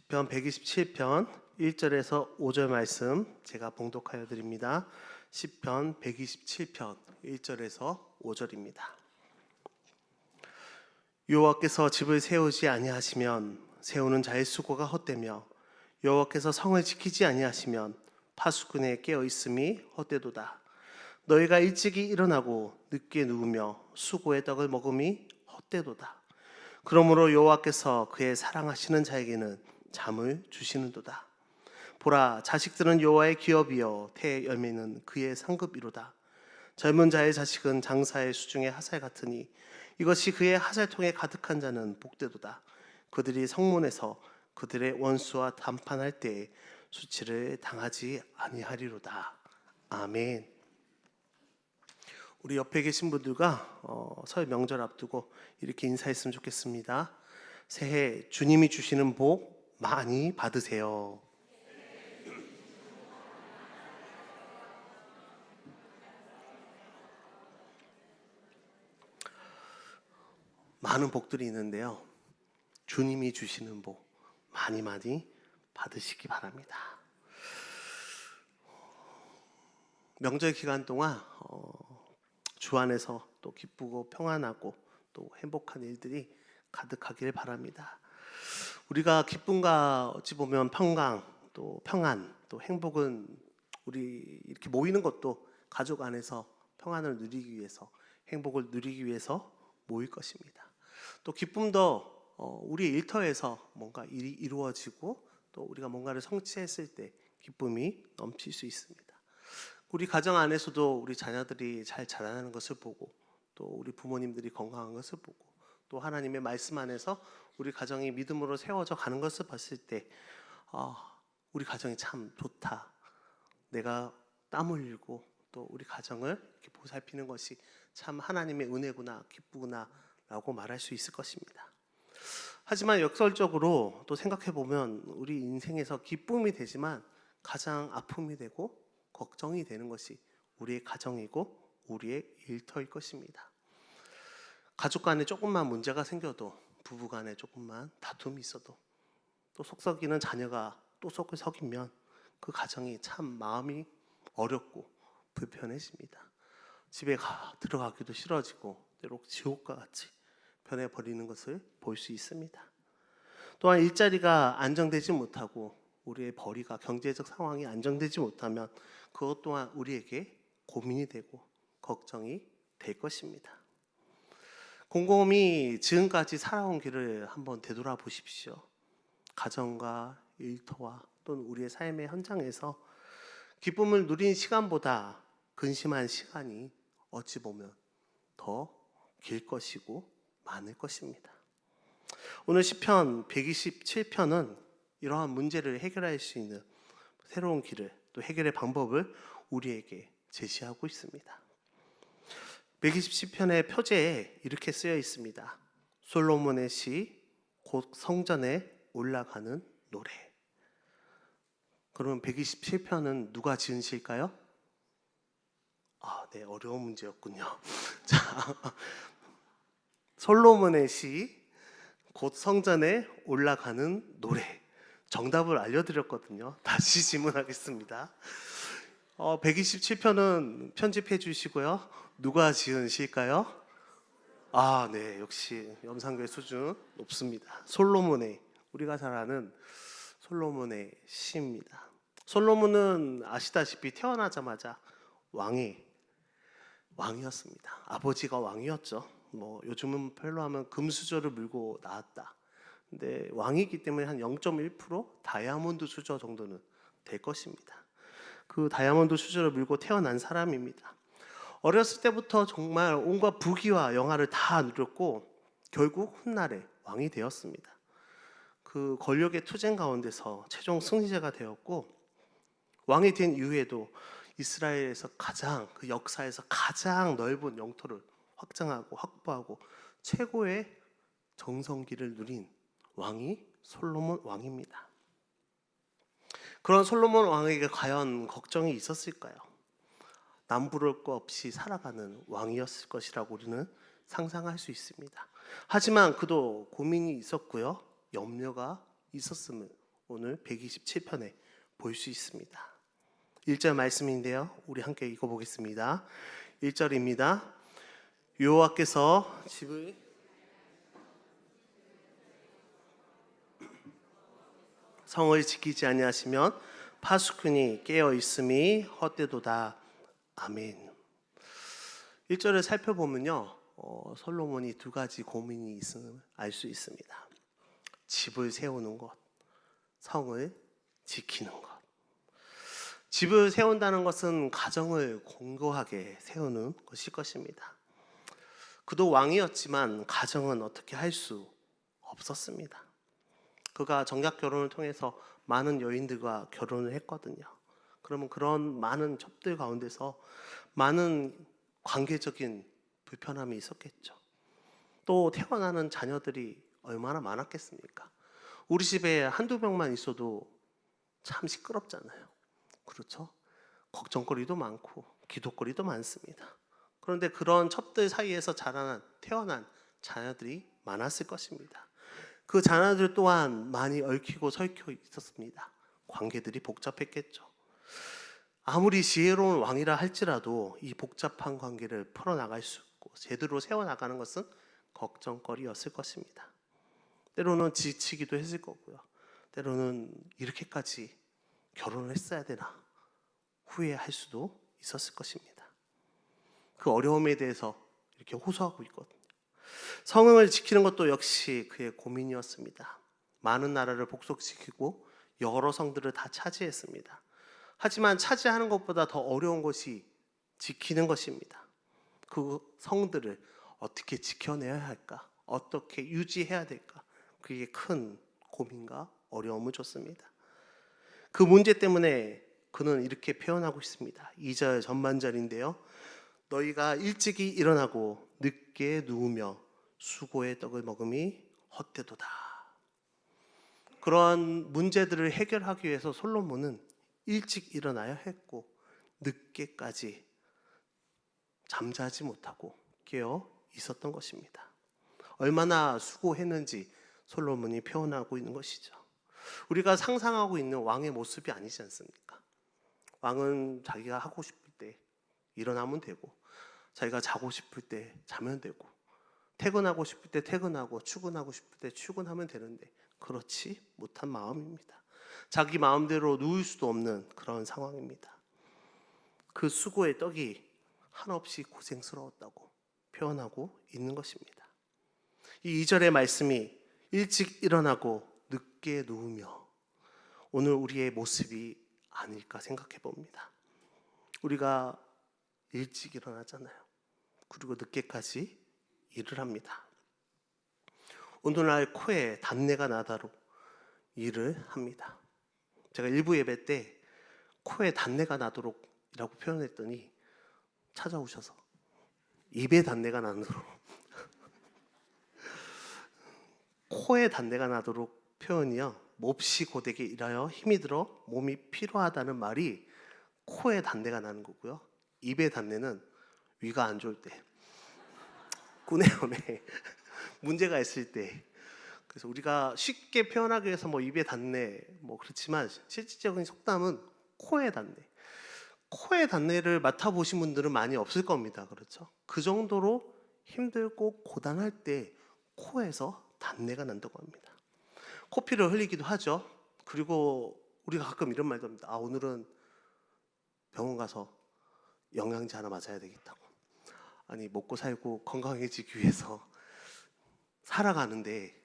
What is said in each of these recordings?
시편 127편 1절에서 5절 말씀 제가 봉독하여 드립니다. 시편 127편 1절에서 5절입니다. 여호와께서 집을 세우지 아니하시면 세우는 자의 수고가 헛되며 여호와께서 성을 지키지 아니하시면 파수꾼의 깨어 있음이 헛되도다. 너희가 일찍이 일어나고 늦게 누우며 수고의 떡을 먹음이 헛되도다. 그러므로 여호와께서 그의 사랑하시는 자에게는 잠을 주시는도다. 보라, 자식들은 여호와의 기업이요 태의 열매는 그의 상급이로다. 젊은 자의 자식은 장사의 수중의 하살 같으니 이것이 그의 하살통에 가득한 자는 복되도다. 그들이 성문에서 그들의 원수와 담판할 때에 수치를 당하지 아니하리로다. 아멘. 우리 옆에 계신 분들과 설 명절 앞두고 이렇게 인사했으면 좋겠습니다. 새해 주님이 주시는 복 많이 받으세요. 많은 복들이 있는데요. 주님이 주시는 복 많이 받으시기 바랍니다. 명절 기간 동안 주 안에서 또 기쁘고 평안하고 또 행복한 일들이 가득하길 바랍니다. 우리가 기쁨과 어찌 보면 평강, 또 평안, 또 행복은 우리 이렇게 모이는 것도 가족 안에서 평안을 누리기 위해서, 행복을 누리기 위해서 모일 것입니다. 또 기쁨도 우리 일터에서 뭔가 일이 이루어지고 또 우리가 뭔가를 성취했을 때 기쁨이 넘칠 수 있습니다. 우리 가정 안에서도 우리 자녀들이 잘 자라나는 것을 보고 또 우리 부모님들이 건강한 것을 보고 또 하나님의 말씀 안에서 우리 가정이 믿음으로 세워져 가는 것을 봤을 때 우리 가정이 참 좋다. 내가 땀 흘리고 또 우리 가정을 이렇게 보살피는 것이 참 하나님의 은혜구나, 기쁘구나 라고 말할 수 있을 것입니다. 하지만 역설적으로 또 생각해 보면 우리 인생에서 기쁨이 되지만 가장 아픔이 되고 걱정이 되는 것이 우리의 가정이고 우리의 일터일 것입니다. 가족 간에 조금만 문제가 생겨도, 부부 간에 조금만 다툼이 있어도, 또 속 썩이는 자녀가 또 속을 썩이면 그 가정이 참 마음이 어렵고 불편해집니다. 집에 들어가기도 싫어지고 때로 지옥과 같이 변해버리는 것을 볼 수 있습니다. 또한 일자리가 안정되지 못하고 우리의 벌이가 경제적 상황이 안정되지 못하면 그것 또한 우리에게 고민이 되고 걱정이 될 것입니다. 곰곰이 지금까지 살아온 길을 한번 되돌아 보십시오. 가정과 일터와 또는 우리의 삶의 현장에서 기쁨을 누린 시간보다 근심한 시간이 어찌 보면 더 길 것이고 많을 것입니다. 오늘 시편 127편은 이러한 문제를 해결할 수 있는 새로운 길을, 또 해결의 방법을 우리에게 제시하고 있습니다. 127편의 표제에 이렇게 쓰여 있습니다. 솔로몬의 시, 곧 성전에 올라가는 노래. 그러면 127편은 누가 지은 시일까요? 네, 어려운 문제였군요. 자, 솔로몬의 시, 곧 성전에 올라가는 노래. 정답을 알려드렸거든요. 다시 질문하겠습니다. 127편은 편집해 주시고요. 누가 지은 시일까요? 네, 역시 염상교회 수준 높습니다. 솔로몬의, 우리가 잘 아는 솔로몬의 시입니다. 솔로몬은 아시다시피 태어나자마자 왕이었습니다. 아버지가 왕이었죠. 요즘은 별로 하면 금수저를 물고 나왔다. 근데 왕이기 때문에 한 0.1% 다이아몬드 수저 정도는 될 것입니다. 그 다이아몬드 수저를 물고 태어난 사람입니다. 어렸을 때부터 정말 온갖 부귀와 영화를 다 누렸고 결국 훗날에 왕이 되었습니다. 그 권력의 투쟁 가운데서 최종 승리자가 되었고 왕이 된 이후에도 이스라엘에서 그 역사에서 가장 넓은 영토를 확장하고 확보하고 최고의 정성기를 누린 왕이 솔로몬 왕입니다. 그런 솔로몬 왕에게 과연 걱정이 있었을까요? 남부를 것 없이 살아가는 왕이었을 것이라고 우리는 상상할 수 있습니다. 하지만 그도 고민이 있었고요, 염려가 있었음을 오늘 127편에 볼 수 있습니다. 1절 말씀인데요. 우리 함께 읽어보겠습니다. 1절입니다. 여호와께서 집을 성을 지키지 아니하시면 파수꾼이 깨어 있음이 헛되도다. 아멘. 1절을 살펴보면요, 솔로몬이 두 가지 고민이 있음을 알 수 있습니다. 집을 세우는 것, 성을 지키는 것. 집을 세운다는 것은 가정을 공고하게 세우는 것일 것입니다. 그도 왕이었지만 가정은 어떻게 할 수 없었습니다. 그가 정략 결혼을 통해서 많은 여인들과 결혼을 했거든요. 그러면 그런 많은 첩들 가운데서 많은 관계적인 불편함이 있었겠죠. 또 태어나는 자녀들이 얼마나 많았겠습니까? 우리 집에 한두 명만 있어도 참 시끄럽잖아요. 그렇죠? 걱정거리도 많고 기도거리도 많습니다. 그런데 그런 첩들 사이에서 태어난 자녀들이 많았을 것입니다. 그 자녀들 또한 많이 얽히고 설켜 있었습니다. 관계들이 복잡했겠죠. 아무리 지혜로운 왕이라 할지라도 이 복잡한 관계를 풀어나갈 수 있고 제대로 세워나가는 것은 걱정거리였을 것입니다. 때로는 지치기도 했을 거고요. 때로는 이렇게까지 결혼을 했어야 되나 후회할 수도 있었을 것입니다. 그 어려움에 대해서 이렇게 호소하고 있거든요. 성을 지키는 것도 역시 그의 고민이었습니다. 많은 나라를 복속시키고 여러 성들을 다 차지했습니다. 하지만 차지하는 것보다 더 어려운 것이 지키는 것입니다. 그 성들을 어떻게 지켜내야 할까? 어떻게 유지해야 될까? 그게 큰 고민과 어려움을 줬습니다. 그 문제 때문에 그는 이렇게 표현하고 있습니다. 2절 전반절인데요. 너희가 일찍이 일어나고 늦게 누우며 수고의 떡을 먹음이 헛되도다. 그러한 문제들을 해결하기 위해서 솔로몬은 일찍 일어나야 했고 늦게까지 잠자지 못하고 깨어 있었던 것입니다. 얼마나 수고했는지 솔로몬이 표현하고 있는 것이죠. 우리가 상상하고 있는 왕의 모습이 아니지 않습니까? 왕은 자기가 하고 싶을 때 일어나면 되고 자기가 자고 싶을 때 자면 되고 퇴근하고 싶을 때 퇴근하고 출근하고 싶을 때 출근하면 되는데 그렇지 못한 마음입니다. 자기 마음대로 누울 수도 없는 그런 상황입니다. 그 수고의 떡이 한없이 고생스러웠다고 표현하고 있는 것입니다. 이 2절의 말씀이 일찍 일어나고 늦게 누우며 오늘 우리의 모습이 아닐까 생각해 봅니다. 우리가 일찍 일어나잖아요. 그리고 늦게까지 일을 합니다. 오늘날 코에 단내가 나도록 일을 합니다. 제가 일부 예배 때 코에 단내가 나도록 이라고 표현했더니 찾아오셔서 입에 단내가 나도록 코에 단내가 나도록 표현이요, 몹시 고되게 일하여 힘이 들어 몸이 피로하다는 말이 코에 단내가 나는 거고요. 입에 단내는 위가 안 좋을 때, 구내염에 문제가 있을 때. 그래서 우리가 쉽게 표현하기 위해서 입에 단내 그렇지만 실질적인 속담은 코에 단내. 코의 단내를 맡아보신 분들은 많이 없을 겁니다. 그렇죠? 그 정도로 힘들고 고단할 때 코에서 단내가 난다고 합니다. 코피를 흘리기도 하죠. 그리고 우리가 가끔 이런 말도 합니다. 오늘은 병원 가서 영양제 하나 맞아야 되겠다고. 아니, 먹고 살고 건강해지기 위해서 살아가는데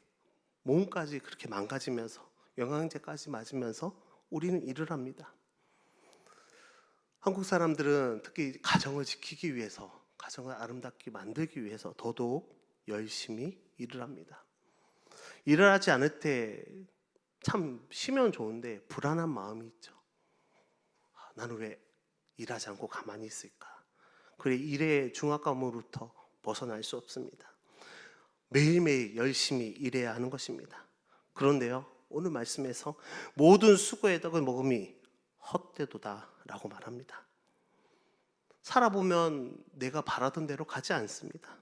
몸까지 그렇게 망가지면서 영양제까지 맞으면서 우리는 일을 합니다. 한국 사람들은 특히 가정을 지키기 위해서, 가정을 아름답게 만들기 위해서 더더욱 열심히 일을 합니다. 일을 하지 않을 때 참 쉬면 좋은데 불안한 마음이 있죠. 나는 왜 일하지 않고 가만히 있을까? 그래, 일의 중압감으로부터 벗어날 수 없습니다. 매일매일 열심히 일해야 하는 것입니다. 그런데요, 오늘 말씀에서 모든 수고의 떡을 먹음이 헛되도다 라고 말합니다. 살아보면 내가 바라던 대로 가지 않습니다.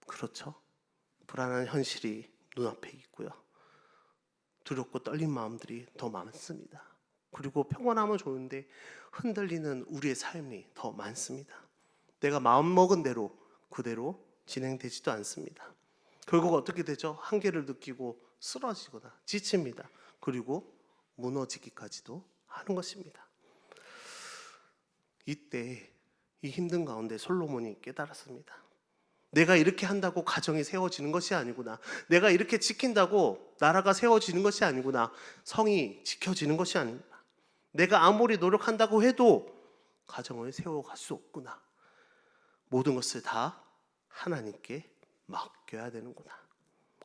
그렇죠? 불안한 현실이 눈앞에 있고요. 두렵고 떨린 마음들이 더 많습니다. 그리고 평온하면 좋은데 흔들리는 우리의 삶이 더 많습니다. 내가 마음먹은 대로 그대로 진행되지도 않습니다. 결국 어떻게 되죠? 한계를 느끼고 쓰러지거나 지칩니다. 그리고 무너지기까지도 하는 것입니다. 이때 이 힘든 가운데 솔로몬이 깨달았습니다. 내가 이렇게 한다고 가정이 세워지는 것이 아니구나. 내가 이렇게 지킨다고 나라가 세워지는 것이 아니구나. 성이 지켜지는 것이 아니구나. 내가 아무리 노력한다고 해도 가정을 세워갈 수 없구나. 모든 것을 다 하나님께 맡겨야 되는구나.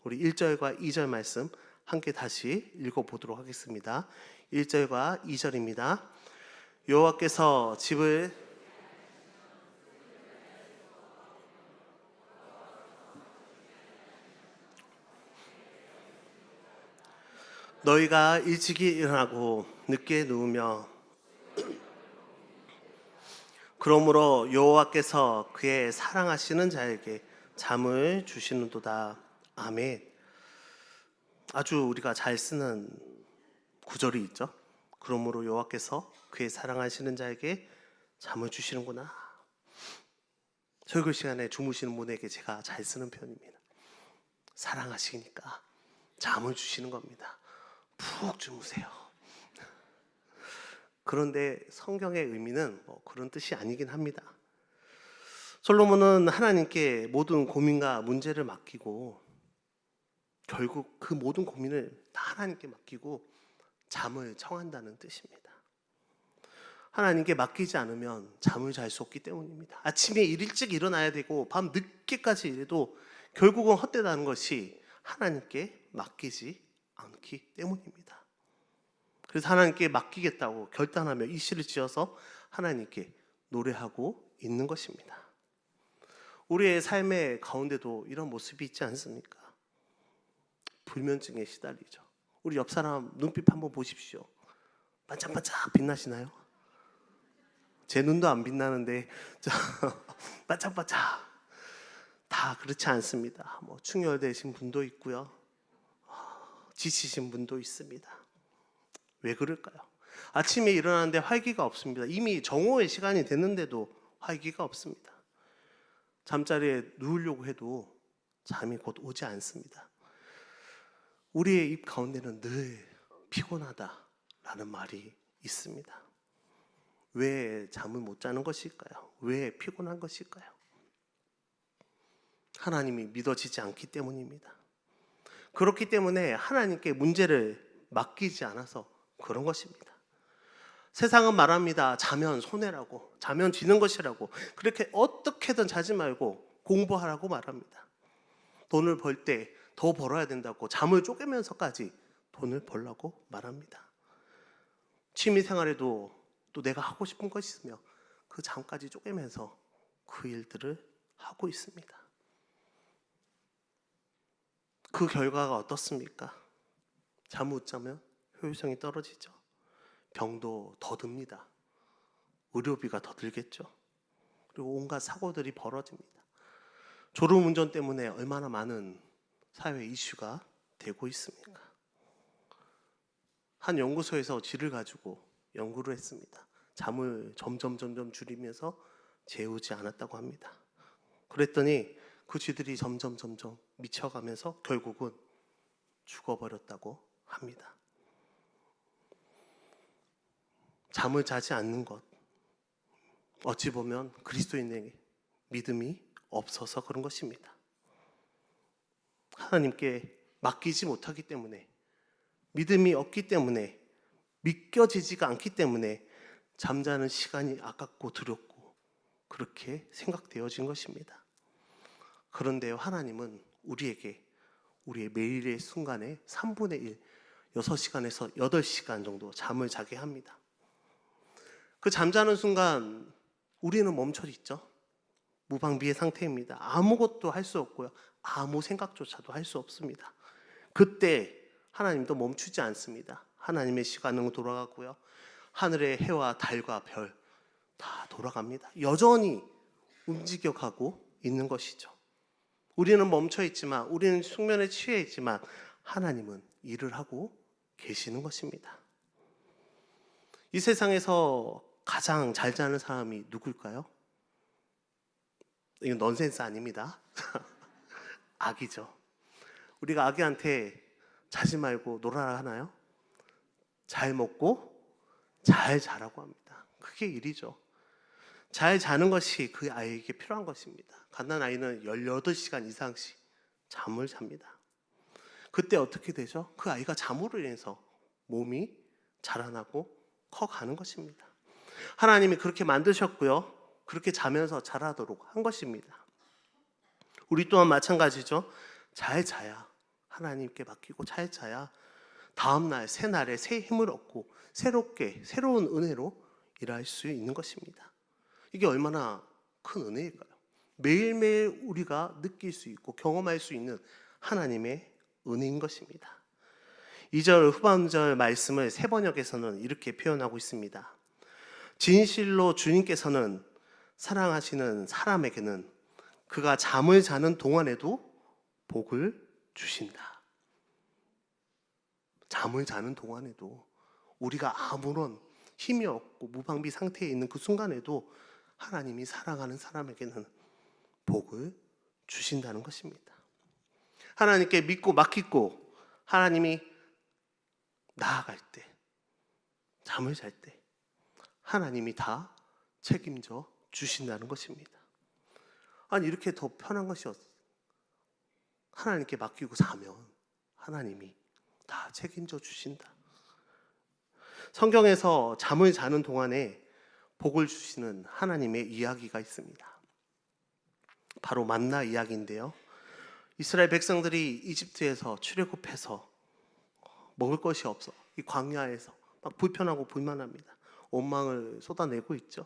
우리 1절과 2절 말씀 함께 다시 읽어보도록 하겠습니다. 1절과 2절입니다. 여호와께서 집을 너희가 일찍이 일어나고 늦게 누우며 그러므로 여호와께서 그의 사랑하시는 자에게 잠을 주시는도다. 아멘. 아주 우리가 잘 쓰는 구절이 있죠. 그러므로 여호와께서 그의 사랑하시는 자에게 잠을 주시는구나. 설교 시간에 주무시는 분에게 제가 잘 쓰는 표현입니다. 사랑하시니까 잠을 주시는 겁니다. 푹 주무세요. 그런데 성경의 의미는 그런 뜻이 아니긴 합니다. 솔로몬은 하나님께 모든 고민과 문제를 맡기고 결국 그 모든 고민을 다 하나님께 맡기고 잠을 청한다는 뜻입니다. 하나님께 맡기지 않으면 잠을 잘 수 없기 때문입니다. 아침에 일찍 일어나야 되고 밤 늦게까지 일해도 결국은 헛되다는 것이 하나님께 맡기지 않기 때문입니다. 그래서 하나님께 맡기겠다고 결단하며 이 시를 지어서 하나님께 노래하고 있는 것입니다. 우리의 삶의 가운데도 이런 모습이 있지 않습니까? 불면증에 시달리죠. 우리 옆 사람 눈빛 한번 보십시오. 반짝반짝 빛나시나요? 제 눈도 안 빛나는데 반짝반짝. 다 그렇지 않습니다. 충혈되신 분도 있고요. 지치신 분도 있습니다. 왜 그럴까요? 아침에 일어나는데 활기가 없습니다. 이미 정오의 시간이 됐는데도 활기가 없습니다. 잠자리에 누우려고 해도 잠이 곧 오지 않습니다. 우리의 입 가운데는 늘 피곤하다라는 말이 있습니다. 왜 잠을 못 자는 것일까요? 왜 피곤한 것일까요? 하나님이 믿어지지 않기 때문입니다. 그렇기 때문에 하나님께 문제를 맡기지 않아서 그런 것입니다. 세상은 말합니다. 자면 손해라고, 자면 지는 것이라고. 그렇게 어떻게든 자지 말고 공부하라고 말합니다. 돈을 벌 때 더 벌어야 된다고 잠을 쪼개면서까지 돈을 벌라고 말합니다. 취미 생활에도 또 내가 하고 싶은 것이 있으며 그 잠까지 쪼개면서 그 일들을 하고 있습니다. 그 결과가 어떻습니까? 잠 못 자면 효율성이 떨어지죠. 병도 더 듭니다. 의료비가 더 들겠죠. 그리고 온갖 사고들이 벌어집니다. 졸음운전 때문에 얼마나 많은 사회 이슈가 되고 있습니까? 한 연구소에서 쥐를 가지고 연구를 했습니다. 잠을 점점 줄이면서 재우지 않았다고 합니다. 그랬더니 그 쥐들이 점점 미쳐가면서 결국은 죽어버렸다고 합니다. 잠을 자지 않는 것, 어찌 보면 그리스도인에게 믿음이 없어서 그런 것입니다. 하나님께 맡기지 못하기 때문에, 믿음이 없기 때문에, 믿겨지지가 않기 때문에 잠자는 시간이 아깝고 두렵고 그렇게 생각되어진 것입니다. 그런데요, 하나님은 우리에게 우리의 매일의 순간에 3분의 1, 6시간에서 8시간 정도 잠을 자게 합니다. 그 잠자는 순간 우리는 멈춰 있죠. 무방비의 상태입니다. 아무것도 할 수 없고요. 아무 생각조차도 할 수 없습니다. 그때 하나님도 멈추지 않습니다. 하나님의 시간은 돌아가고요. 하늘의 해와 달과 별 다 돌아갑니다. 여전히 움직여가고 있는 것이죠. 우리는 멈춰 있지만, 우리는 숙면에 취해 있지만 하나님은 일을 하고 계시는 것입니다. 이 세상에서 가장 잘 자는 사람이 누굴까요? 이건 넌센스 아닙니다. 아기죠. 우리가 아기한테 자지 말고 놀아라 하나요? 잘 먹고 잘 자라고 합니다. 그게 일이죠. 잘 자는 것이 그 아이에게 필요한 것입니다. 갓난아이는 18시간 이상씩 잠을 잡니다. 그때 어떻게 되죠? 그 아이가 잠으로 인해서 몸이 자라나고 커가는 것입니다. 하나님이 그렇게 만드셨고요. 그렇게 자면서 자라도록 한 것입니다. 우리 또한 마찬가지죠. 잘 자야, 하나님께 맡기고 잘 자야 다음날 새날에 새 힘을 얻고 새롭게 새로운 은혜로 일할 수 있는 것입니다. 이게 얼마나 큰 은혜일까요? 매일매일 우리가 느낄 수 있고 경험할 수 있는 하나님의 은혜인 것입니다. 2절 후반절 말씀을 세번역에서는 이렇게 표현하고 있습니다. 진실로 주님께서는 사랑하시는 사람에게는 그가 잠을 자는 동안에도 복을 주신다. 잠을 자는 동안에도 우리가 아무런 힘이 없고 무방비 상태에 있는 그 순간에도 하나님이 사랑하는 사람에게는 복을 주신다는 것입니다. 하나님께 믿고 맡기고 하나님이 나아갈 때, 잠을 잘 때 하나님이 다 책임져 주신다는 것입니다. 아니 이렇게 더 편한 것이 없어요. 하나님께 맡기고 자면 하나님이 다 책임져 주신다. 성경에서 잠을 자는 동안에 복을 주시는 하나님의 이야기가 있습니다. 바로 만나 이야기인데요. 이스라엘 백성들이 이집트에서 출애굽해서 먹을 것이 없어 이 광야에서 막 불편하고 불만합니다. 원망을 쏟아내고 있죠.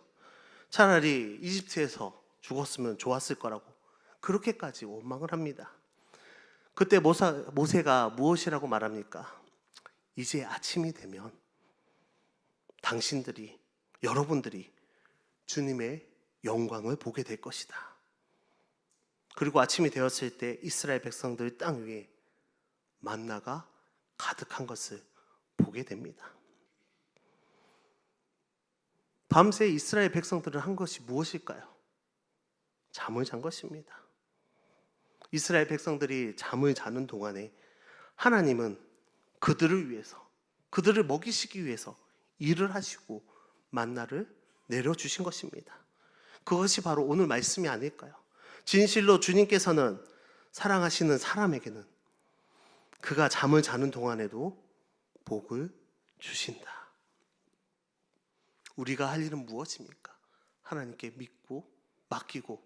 차라리 이집트에서 죽었으면 좋았을 거라고 그렇게까지 원망을 합니다. 그때 모세가 무엇이라고 말합니까? 이제 아침이 되면 당신들이, 여러분들이 주님의 영광을 보게 될 것이다. 그리고 아침이 되었을 때 이스라엘 백성들 땅 위에 만나가 가득한 것을 보게 됩니다. 밤새 이스라엘 백성들은 한 것이 무엇일까요? 잠을 잔 것입니다. 이스라엘 백성들이 잠을 자는 동안에 하나님은 그들을 위해서, 그들을 먹이시기 위해서 일을 하시고 만나를 내려주신 것입니다. 그것이 바로 오늘 말씀이 아닐까요? 진실로 주님께서는 사랑하시는 사람에게는 그가 잠을 자는 동안에도 복을 주신다. 우리가 할 일은 무엇입니까? 하나님께 믿고 맡기고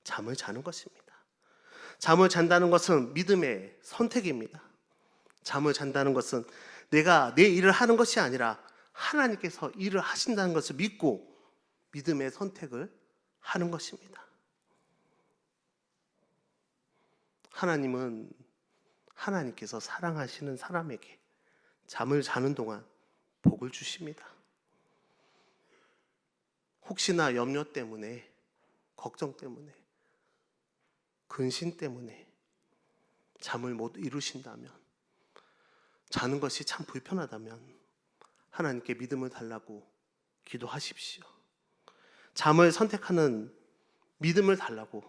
잠을 자는 것입니다. 잠을 잔다는 것은 믿음의 선택입니다. 잠을 잔다는 것은 내가 내 일을 하는 것이 아니라 하나님께서 일을 하신다는 것을 믿고 믿음의 선택을 하는 것입니다. 하나님은 하나님께서 사랑하시는 사람에게 잠을 자는 동안 복을 주십니다. 혹시나 염려 때문에, 걱정 때문에, 근심 때문에 잠을 못 이루신다면, 자는 것이 참 불편하다면 하나님께 믿음을 달라고 기도하십시오. 잠을 선택하는 믿음을 달라고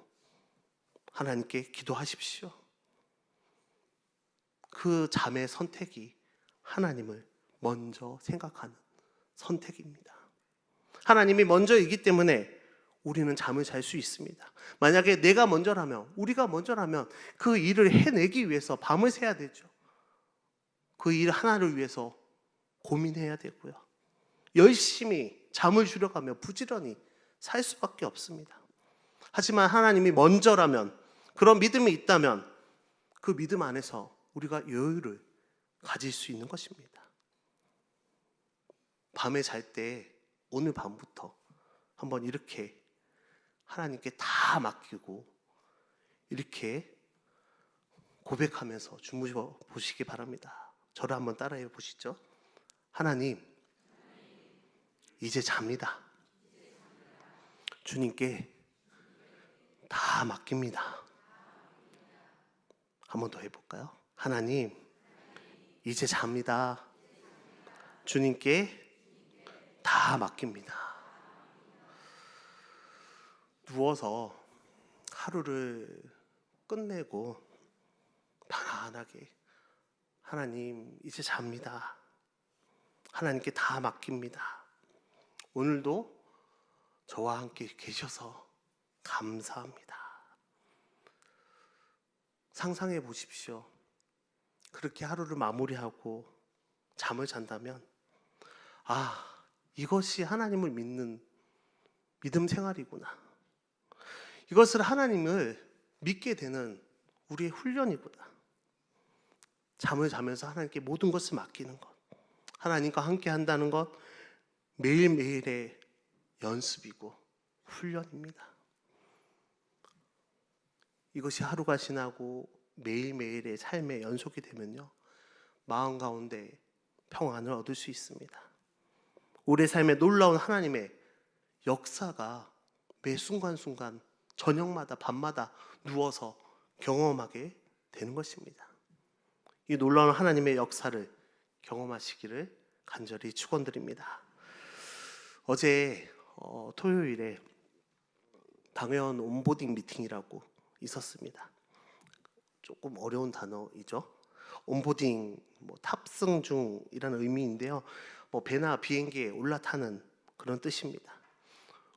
하나님께 기도하십시오. 그 잠의 선택이 하나님을 먼저 생각하는 선택입니다. 하나님이 먼저이기 때문에 우리는 잠을 잘 수 있습니다. 만약에 내가 먼저라면, 우리가 먼저라면 그 일을 해내기 위해서 밤을 새야 되죠. 그 일 하나를 위해서 고민해야 되고요. 열심히 잠을 줄여가며 부지런히 살 수밖에 없습니다. 하지만 하나님이 먼저라면, 그런 믿음이 있다면 그 믿음 안에서 우리가 여유를 가질 수 있는 것입니다. 밤에 잘 때 오늘 밤부터 한번 이렇게 하나님께 다 맡기고 이렇게 고백하면서 주무셔 보시기 바랍니다. 저를 한번 따라해 보시죠. 하나님, 이제 잡니다. 주님께 다 맡깁니다. 한 번 더 해볼까요? 하나님, 이제 잡니다. 주님께 다 맡깁니다. 누워서 하루를 끝내고 편안하게 하나님 이제 잡니다. 하나님께 다 맡깁니다. 오늘도 저와 함께 계셔서 감사합니다. 상상해 보십시오. 그렇게 하루를 마무리하고 잠을 잔다면 이것이 하나님을 믿는 믿음 생활이구나. 이것을 하나님을 믿게 되는 우리의 훈련이구나. 잠을 자면서 하나님께 모든 것을 맡기는 것, 하나님과 함께 한다는 것, 매일매일의 연습이고 훈련입니다. 이것이 하루가 지나고 매일매일의 삶의 연속이 되면요, 마음 가운데 평안을 얻을 수 있습니다. 우리의 삶에 놀라운 하나님의 역사가 매 순간순간 저녁마다 밤마다 누워서 경험하게 되는 것입니다. 이 놀라운 하나님의 역사를 경험하시기를 간절히 축원드립니다. 어제 토요일에 당회원 온보딩 미팅이라고 있었습니다. 조금 어려운 단어이죠. 온보딩, 탑승 중이라는 의미인데요. 배나 비행기에 올라타는 그런 뜻입니다.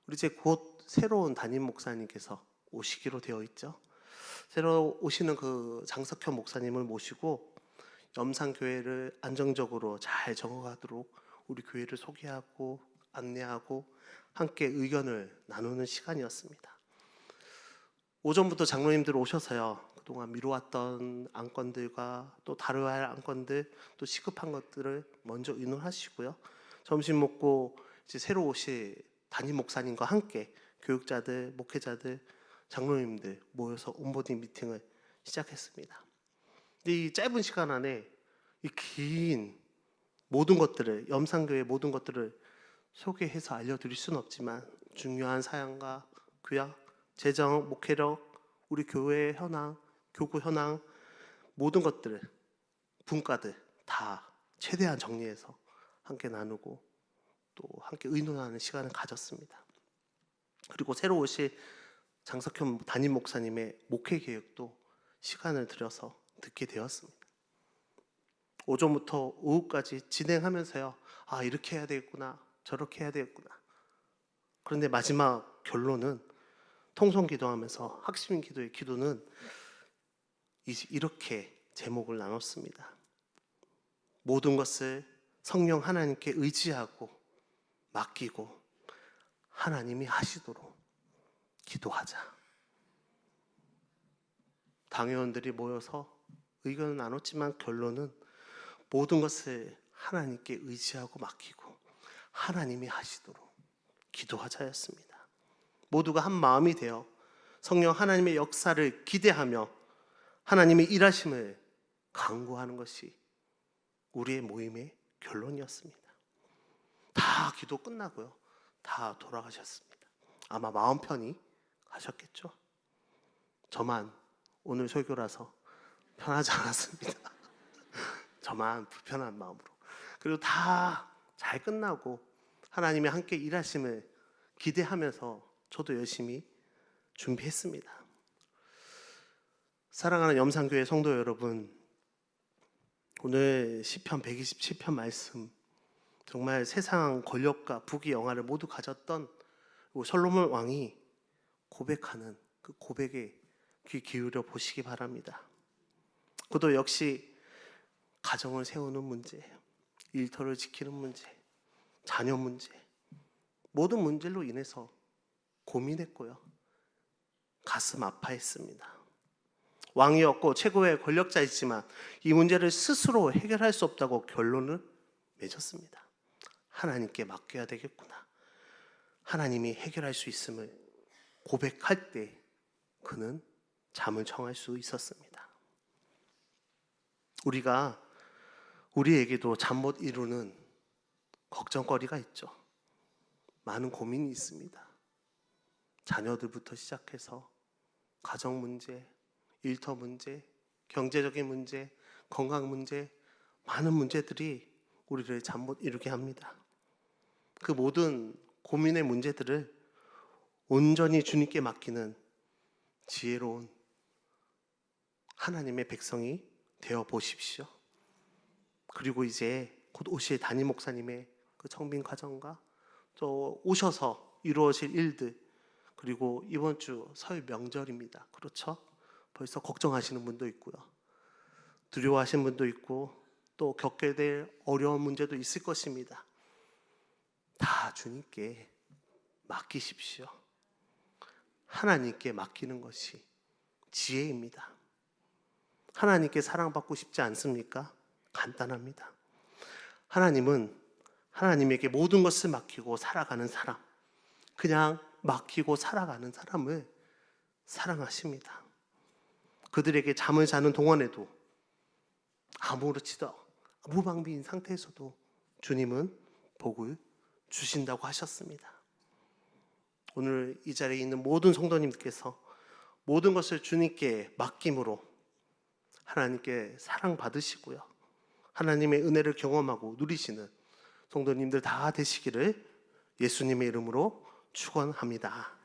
우리 이제 곧 새로운 담임 목사님께서 오시기로 되어 있죠. 새로 오시는 그 장석현 목사님을 모시고 염산교회를 안정적으로 잘 적응하도록 우리 교회를 소개하고 안내하고 함께 의견을 나누는 시간이었습니다. 오전부터 장로님들 오셔서요, 그동안 미뤄왔던 안건들과 또 다뤄야 할 안건들, 또 시급한 것들을 먼저 의논하시고요, 점심 먹고 이제 새로 오실 담임 목사님과 함께 교육자들, 목회자들, 장로님들 모여서 온보딩 미팅을 시작했습니다. 근데 이 짧은 시간 안에 이 긴 모든 것들을, 염산교회 모든 것들을 소개해서 알려드릴 수는 없지만 중요한 사양과 구약, 재정, 목회력, 우리 교회의 현황, 교구 현황, 모든 것들을, 분과들 다 최대한 정리해서 함께 나누고 또 함께 의논하는 시간을 가졌습니다. 그리고 새로 오실 장석현 담임 목사님의 목회 계획도 시간을 들여서 듣게 되었습니다. 오전부터 오후까지 진행하면서요, 이렇게 해야 되겠구나, 저렇게 해야 되겠구나. 그런데 마지막 결론은 통성 기도하면서 학심 기도의 기도는 이렇게 제목을 나눴습니다. 모든 것을 성령 하나님께 의지하고 맡기고 하나님이 하시도록 기도하자. 당회원들이 모여서 의견을 나눴지만 결론은 모든 것을 하나님께 의지하고 맡기고 하나님이 하시도록 기도하자였습니다. 모두가 한 마음이 되어 성령 하나님의 역사를 기대하며 하나님의 일하심을 간구하는 것이 우리의 모임의 결론이었습니다. 다 기도 끝나고요, 다 돌아가셨습니다. 아마 마음 편히 가셨겠죠. 저만 오늘 설교라서 편하지 않았습니다. 저만 불편한 마음으로. 그리고 다 잘 끝나고 하나님이 함께 일하심을 기대하면서 저도 열심히 준비했습니다. 사랑하는 염산교회 성도 여러분, 오늘 시편 127편 말씀, 정말 세상 권력과 부귀 영화를 모두 가졌던 솔로몬 왕이 고백하는 그 고백에 귀 기울여 보시기 바랍니다. 그도 역시 가정을 세우는 문제, 일터를 지키는 문제, 자녀 문제, 모든 문제로 인해서 고민했고요, 가슴 아파했습니다. 왕이었고 최고의 권력자이지만 이 문제를 스스로 해결할 수 없다고 결론을 맺었습니다. 하나님께 맡겨야 되겠구나. 하나님이 해결할 수 있음을 고백할 때 그는 잠을 청할 수 있었습니다. 우리에게도 잠 못 이루는 걱정거리가 있죠. 많은 고민이 있습니다. 자녀들부터 시작해서 가정 문제, 일터 문제, 경제적인 문제, 건강 문제, 많은 문제들이 우리를 잠 못 이루게 합니다. 그 모든 고민의 문제들을 온전히 주님께 맡기는 지혜로운 하나님의 백성이 되어 보십시오. 그리고 이제 곧 오실 담임 목사님의 그 청빙 과정과 또 오셔서 이루어질 일들, 그리고 이번 주 설 명절입니다. 그렇죠? 벌써 걱정하시는 분도 있고요. 두려워하시는 분도 있고 또 겪게 될 어려운 문제도 있을 것입니다. 다 주님께 맡기십시오. 하나님께 맡기는 것이 지혜입니다. 하나님께 사랑받고 싶지 않습니까? 간단합니다. 하나님은 하나님에게 모든 것을 맡기고 살아가는 사람, 그냥 맡기고 살아가는 사람을 사랑하십니다. 그들에게 잠을 자는 동안에도 아무렇지도 무방비인 상태에서도 주님은 복을 주신다고 하셨습니다. 오늘 이 자리에 있는 모든 성도님께서 모든 것을 주님께 맡김으로 하나님께 사랑받으시고요, 하나님의 은혜를 경험하고 누리시는 성도님들 다 되시기를 예수님의 이름으로 축원합니다.